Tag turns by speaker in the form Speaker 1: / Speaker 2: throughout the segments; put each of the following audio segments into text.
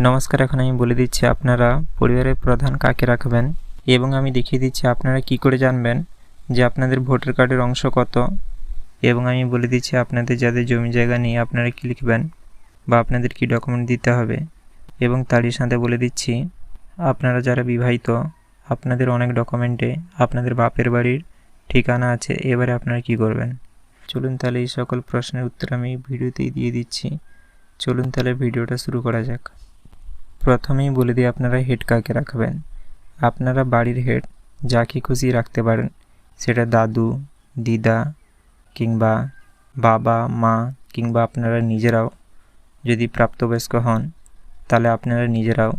Speaker 1: নমস্কার, এখন আমি বলে দিচ্ছি আপনারা পরিবারের প্রধান কাকে রাখবেন এবং আমি দেখিয়ে দিচ্ছি আপনারা কি করে জানবেন যে আপনাদের ভোটার কার্ডের অংশ কত, এবং আমি বলে দিচ্ছি আপনাদের যাদের জমি জায়গা নিয়ে আপনারা কি লিখবেন বা আপনাদের কি ডকুমেন্ট দিতে হবে, এবং তারই সাথে বলে দিচ্ছি আপনারা যারা বিবাহিত আপনাদের অনেক ডকুমেন্টে আপনাদের বাপের বাড়ির ঠিকানা আছে। এবারে আপনারা কি করবেন চলুন তাহলে এই সকল প্রশ্নের উত্তর আমি ভিডিওতেই দিয়ে দিচ্ছি। চলুন তাহলে ভিডিওটা শুরু করা যাক। প্রথমেই বলে দিই আপনারা হেড কাকে রাখবেন। আপনারা বাড়ির হেড যাকে খুশি রাখতে পারেন, সেটা দাদু, দিদা কিংবা বাবা, মা কিংবা আপনারা নিজেরাও যদি প্রাপ্তবয়স্ক হন তাহলে আপনারা নিজেরাও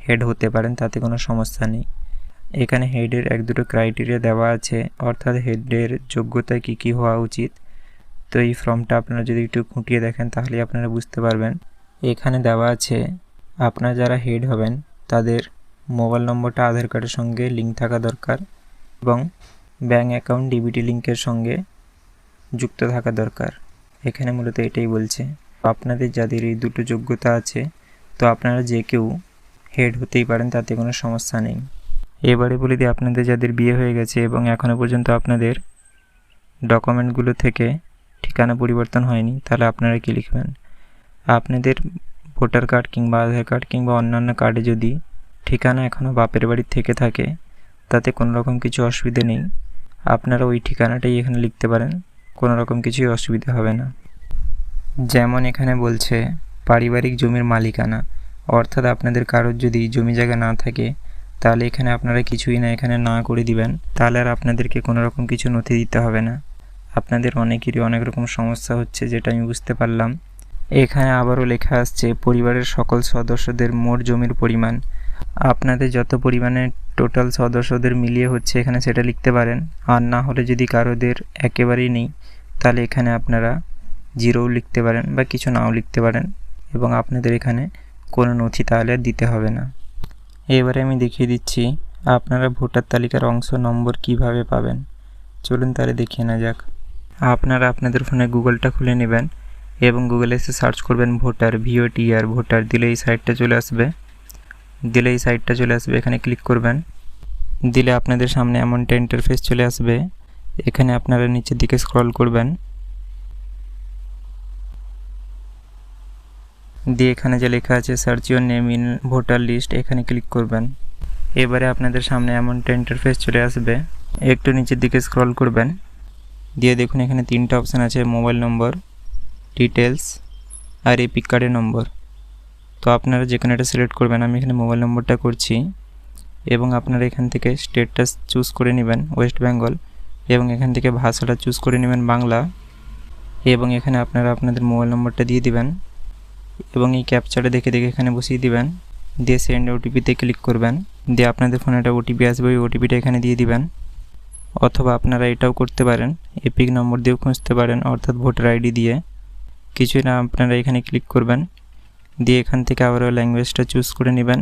Speaker 1: হেড হতে পারেন, তাতে কোনো সমস্যা নেই। এখানে হেডের এক দুটো ক্রাইটেরিয়া দেওয়া আছে, অর্থাৎ হেডের যোগ্যতা কি কি হওয়া উচিত। তো এই ফর্মটা আপনারা যদি একটু খুঁটিয়ে দেখেন তাহলে আপনারা বুঝতে পারবেন। এখানে দেওয়া আছে আপনারা যারা হেড হবেন তাদের মোবাইল নম্বরটা আধার কার্ডের সঙ্গে লিঙ্ক থাকা দরকার এবং ব্যাঙ্ক অ্যাকাউন্ট ডিবিটি লিঙ্কের সঙ্গে যুক্ত থাকা দরকার। এখানে মূলত এটাই বলছে। আপনাদের যাদের এই দুটো যোগ্যতা আছে তো আপনারা যে কেউ হেড হতেই পারেন, তাতে কোনো সমস্যা নেই। এবারে বলে দিই আপনাদের যাদের বিয়ে হয়ে গেছে এবং এখনও পর্যন্ত আপনাদের ডকুমেন্টগুলো থেকে ঠিকানা পরিবর্তন হয়নি, তাহলে আপনারা কি লিখবেন। আপনাদের ভোটার কার্ড কিংবা আধার কার্ড কিংবা অন্যান্য কার্ডে যদি ঠিকানা এখনও বাপের বাড়ির থেকে থাকে তাতে কোনো রকম কিছু অসুবিধে নেই, আপনারা ওই ঠিকানাটাই এখানে লিখতে পারেন, কোনো রকম কিছুই অসুবিধা হবে না। যেমন এখানে বলছে পারিবারিক জমির মালিকানা, অর্থাৎ আপনাদের কারোর যদি জমি জায়গা না থাকে তাহলে এখানে আপনারা কিছুই না এখানে না করে দিবেন, তাহলে আর আপনাদেরকে কোনো রকম কিছু নথি দিতে হবে না। আপনাদের অনেকেরই অনেক রকম সমস্যা হচ্ছে, যেটা আমি বুঝতে পারলাম। এখানে আবারও লেখা আসছে পরিবারের সকল সদস্যদের মোট জমির পরিমাণ। আপনাদের যত পরিমাণে টোটাল সদস্যদের মিলিয়ে হচ্ছে এখানে সেটা লিখতে পারেন, আর না হলে যদি কারোদের একেবারেই নেই তাহলে এখানে আপনারা জিরোও লিখতে পারেন বা কিছু নাও লিখতে পারেন, এবং আপনাদের এখানে কোনো নথি তাহলে আর দিতে হবে না। এবারে আমি দেখিয়ে দিচ্ছি আপনারা ভোটার তালিকার অংশ নম্বর কিভাবে পাবেন। চলুন তাহলে দেখিয়ে না যাক। আপনারা আপনাদের ফোনে গুগলটা খুলে নেবেন এবং গুগলে এসে সার্চ করবেন ভোটার, VOTR ভোটার, দিলে এই সাইটটা চলে আসবে। এখানে ক্লিক করবেন, দিলে আপনাদের সামনে এমনটা ইন্টারফেস চলে আসবে। এখানে আপনারা নিচের দিকে স্ক্রল করবেন, দিয়ে এখানে যে লেখা আছে search your name in voter list, এখানে ক্লিক করবেন। এবারে আপনাদের সামনে এমনটা ইন্টারফেস চলে আসবে। একটু নিচের দিকে স্ক্রল করবেন, দিয়ে দেখুন এখানে তিনটা অপশান আছে, মোবাইল নম্বর, ডিটেলস আর এপিক কার্ডের নম্বর। তো আপনারা যে কোনো একটা সিলেক্ট করবেন। আমি এখানে মোবাইল নম্বরটা করছি এবং আপনারা এখান থেকে স্টেটটা চুজ করে নেবেন ওয়েস্ট বেঙ্গল, এবং এখান থেকে ভাষাটা চুজ করে নেবেন বাংলা, এবং এখানে আপনারা আপনাদের মোবাইল নম্বরটা দিয়ে দিবেন এবং এই ক্যাপচাটা দেখে এখানে বসিয়ে দিবেন, দিয়ে সেন্ড ওটিপিতে ক্লিক করবেন। দিয়ে আপনাদের ফোনে একটা ওটিপি আসবে, ওই ওটিপিটা এখানে দিয়ে দিবেন। অথবা আপনারা এটাও করতে পারেন, এপিক নম্বর দিয়েও খুঁজতে পারেন, অর্থাৎ ভোটার আইডি দিয়ে। কিছুই না, আপনারা এখানে ক্লিক করবেন, দিয়ে এখান থেকে আবারও ল্যাঙ্গুয়েজটা চুজ করে নেবেন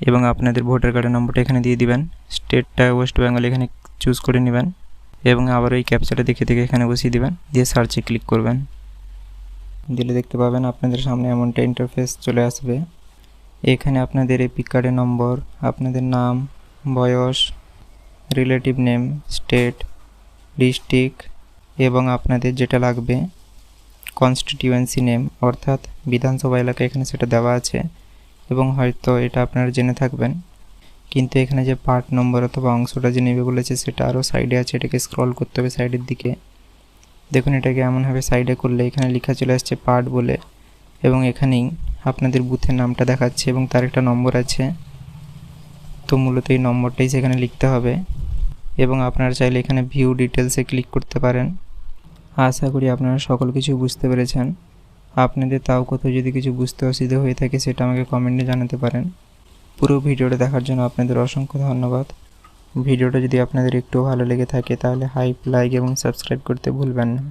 Speaker 1: এবং আপনাদের ভোটার কার্ডের নম্বরটা এখানে দিয়ে দিবেন। স্টেটটা ওয়েস্ট বেঙ্গল এখানে চুজ করে নেবেন এবং আবারও এই ক্যাপচাটা দেখে এখানে বসিয়ে দিবেন, দিয়ে সার্চে ক্লিক করবেন। দিলে দেখতে পাবেন আপনাদের সামনে এমনটা ইন্টারফেস চলে আসবে। এখানে আপনাদের এপিক কার্ডের নম্বর, আপনাদের নাম, বয়স, রিলেটিভ নেম, স্টেট, ডিস্ট্রিক্ট এবং আপনাদের যেটা লাগবে কনস্টিটিউয়েন্সি নেম, অর্থাৎ বিধানসভা এলাকা, এখানে সেটা দেওয়া আছে এবং হয়তো এটা আপনারা জেনে থাকবেন। কিন্তু এখানে যে পার্ট নম্বর অথবা অংশটা যে নেবে বলেছে সেটা আরও সাইডে আছে, এটাকে স্ক্রল করতে হবে সাইডের দিকে। দেখুন এটাকে এমনভাবে সাইডে করলে এখানে লেখা চলে আসছে পার্ট বলে, এবং এখানেই আপনাদের বুথের নামটা দেখাচ্ছে এবং তার একটা নম্বর আছে। তো মূলত এই নম্বরটাই সেখানে লিখতে হবে এবং আপনারা চাইলে এখানে ভিউ ডিটেলসে ক্লিক করতে পারেন। আশা করি আপনারা সকল কিছু বুঝতে পেরেছেন। আপনাদের তাও কোথাও যদি কিছু বুঝতে অসুবিধা হয়ে থাকে সেটা আমাকে কমেন্টে জানাতে পারেন। পুরো ভিডিওটা দেখার জন্য আপনাদের অসংখ্য ধন্যবাদ। ভিডিওটা যদি আপনাদের একটু ভালো লেগে থাকে তাহলে লাইক এবং সাবস্ক্রাইব করতে ভুলবেন না।